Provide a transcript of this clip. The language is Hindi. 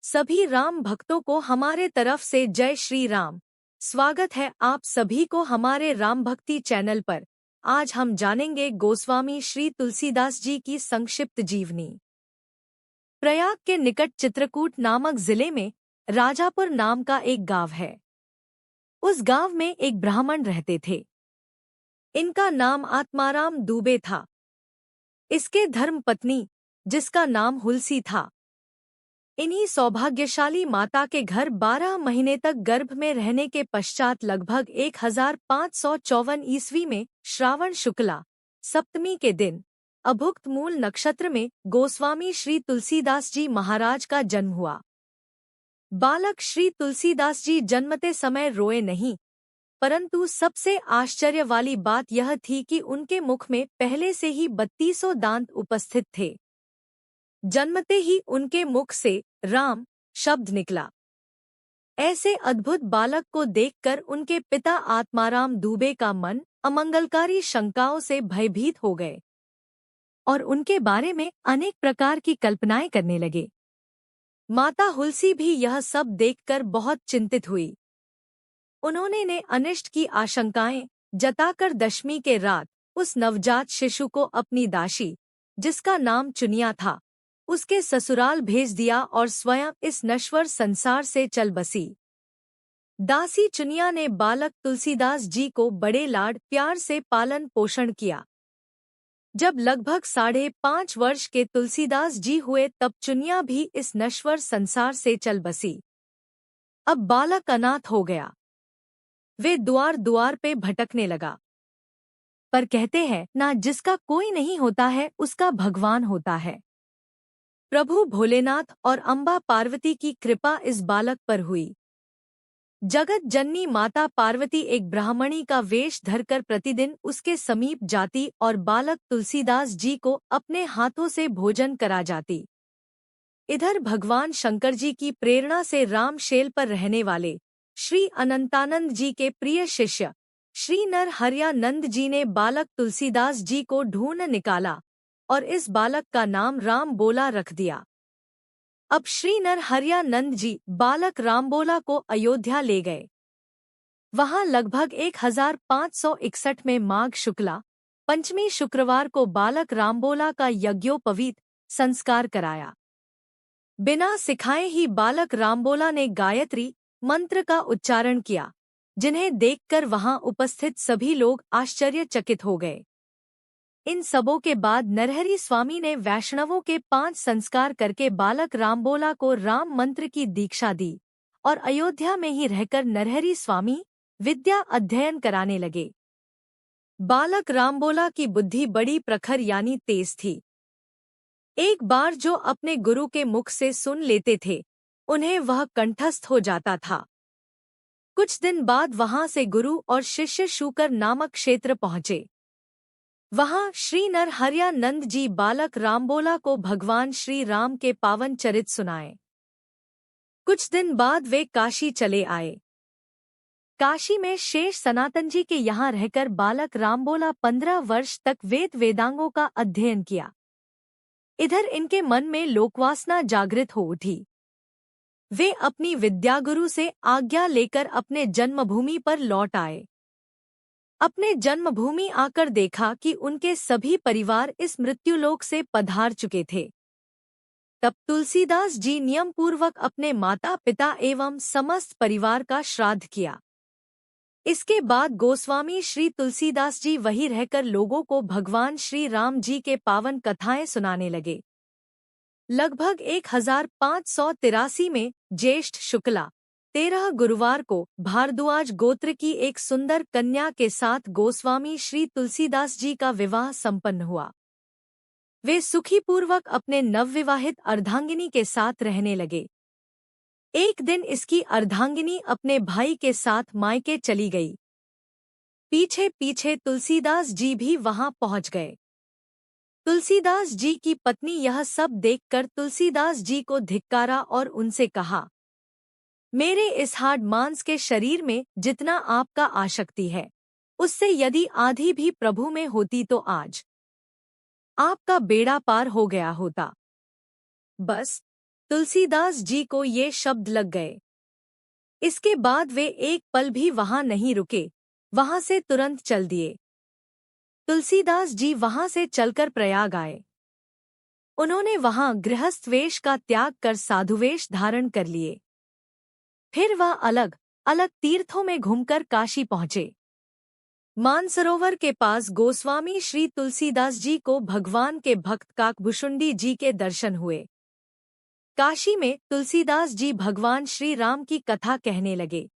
सभी राम भक्तों को हमारे तरफ से जय श्री राम। स्वागत है आप सभी को हमारे राम भक्ति चैनल पर। आज हम जानेंगे गोस्वामी श्री तुलसीदास जी की संक्षिप्त जीवनी। प्रयाग के निकट चित्रकूट नामक जिले में राजापुर नाम का एक गांव है। उस गांव में एक ब्राह्मण रहते थे। इनका नाम आत्माराम दुबे था। इसके धर्मपत्नी, जिसका नाम हुलसी था। इन्हीं सौभाग्यशाली माता के घर 12 महीने तक गर्भ में रहने के पश्चात लगभग 1554 ईस्वी में श्रावण शुक्ला सप्तमी के दिन अभुक्त मूल नक्षत्र में गोस्वामी श्री तुलसीदास जी महाराज का जन्म हुआ। बालक श्री तुलसीदास जी जन्मते समय रोए नहीं, परंतु सबसे आश्चर्य वाली बात यह थी कि उनके मुख में पहले से ही 32 दांत उपस्थित थे। जन्मते ही उनके मुख से राम शब्द निकला। ऐसे अद्भुत बालक को देखकर उनके पिता आत्माराम दुबे का मन अमंगलकारी शंकाओं से भयभीत हो गए और उनके बारे में अनेक प्रकार की कल्पनाएं करने लगे। माता हुलसी भी यह सब देखकर बहुत चिंतित हुई। उन्होंने अनिष्ट की आशंकाएं जताकर दशमी के रात उस नवजात शिशु को अपनी दासी, जिसका नाम चुनिया था, उसके ससुराल भेज दिया और स्वयं इस नश्वर संसार से चल बसी। दासी चुनिया ने बालक तुलसीदास जी को बड़े लाड प्यार से पालन पोषण किया। जब लगभग 5.5 वर्ष के तुलसीदास जी हुए तब चुनिया भी इस नश्वर संसार से चल बसी। अब बालक अनाथ हो गया। वे द्वार द्वार पे भटकने लगा। पर कहते हैं ना, जिसका कोई नहीं होता है उसका भगवान होता है। प्रभु भोलेनाथ और अम्बा पार्वती की कृपा इस बालक पर हुई। जगत जननी माता पार्वती एक ब्राह्मणी का वेश धरकर प्रतिदिन उसके समीप जाती और बालक तुलसीदास जी को अपने हाथों से भोजन करा जाती। इधर भगवान शंकर जी की प्रेरणा से रामशेल पर रहने वाले श्री अनंतानंद जी के प्रिय शिष्य श्री नरहरियानंद जी ने बालक तुलसीदास जी को ढूंढ निकाला और इस बालक का नाम रामबोला रख दिया। अब श्री नरहरियानंद जी बालक रामबोला को अयोध्या ले गए। वहां लगभग 1561 में माघ शुक्ला पंचमी शुक्रवार को बालक रामबोला का यज्ञोपवीत संस्कार कराया। बिना सिखाए ही बालक रामबोला ने गायत्री मंत्र का उच्चारण किया, जिन्हें देखकर वहां उपस्थित सभी लोग आश्चर्यचकित हो गए। इन सबों के बाद नरहरि स्वामी ने वैष्णवों के 5 संस्कार करके बालक रामबोला को राम मंत्र की दीक्षा दी और अयोध्या में ही रहकर नरहरि स्वामी विद्या अध्ययन कराने लगे। बालक रामबोला की बुद्धि बड़ी प्रखर यानी तेज थी। एक बार जो अपने गुरु के मुख से सुन लेते थे, उन्हें वह कंठस्थ हो जाता था। कुछ दिन बाद वहां से गुरु और शिष्य शूकर नामक क्षेत्र पहुंचे। वहां श्री नरहरियानंद जी बालक रामबोला को भगवान श्री राम के पावन चरित सुनाए। कुछ दिन बाद वे काशी चले आए। काशी में शेष सनातन जी के यहाँ रहकर बालक रामबोला 15 वर्ष तक वेद वेदांगों का अध्ययन किया। इधर इनके मन में लोकवासना जागृत हो उठी। वे अपनी विद्यागुरु से आज्ञा लेकर अपने जन्मभूमि पर लौट आए। अपने जन्मभूमि आकर देखा कि उनके सभी परिवार इस मृत्युलोक से पधार चुके थे। तब तुलसीदास जी नियम पूर्वक अपने माता पिता एवं समस्त परिवार का श्राद्ध किया। इसके बाद गोस्वामी श्री तुलसीदास जी वहीं रहकर लोगों को भगवान श्री राम जी के पावन कथाएं सुनाने लगे। लगभग 1583 में ज्येष्ठ शुक्ला 13 गुरुवार को भारद्वाज गोत्र की एक सुंदर कन्या के साथ गोस्वामी श्री तुलसीदास जी का विवाह संपन्न हुआ। वे सुखीपूर्वक अपने नवविवाहित अर्धांगिनी के साथ रहने लगे। एक दिन इसकी अर्धांगिनी अपने भाई के साथ मायके चली गई। पीछे पीछे तुलसीदास जी भी वहां पहुंच गए। तुलसीदास जी की पत्नी यह सब देखकर तुलसीदास जी को धिक्कारा और उनसे कहा, मेरे इस हाड मांस के शरीर में जितना आपका आसक्ति है, उससे यदि आधी भी प्रभु में होती तो आज आपका बेड़ा पार हो गया होता। बस तुलसीदास जी को ये शब्द लग गए। इसके बाद वे एक पल भी वहां नहीं रुके, वहां से तुरंत चल दिए। तुलसीदास जी वहां से चलकर प्रयाग आए। उन्होंने वहां गृहस्थ वेश का त्याग कर साधुवेश धारण कर लिए। फिर वह अलग अलग तीर्थों में घूमकर काशी पहुंचे। मानसरोवर के पास गोस्वामी श्री तुलसीदास जी को भगवान के भक्त काकभुशुंडी जी के दर्शन हुए। काशी में तुलसीदास जी भगवान श्री राम की कथा कहने लगे।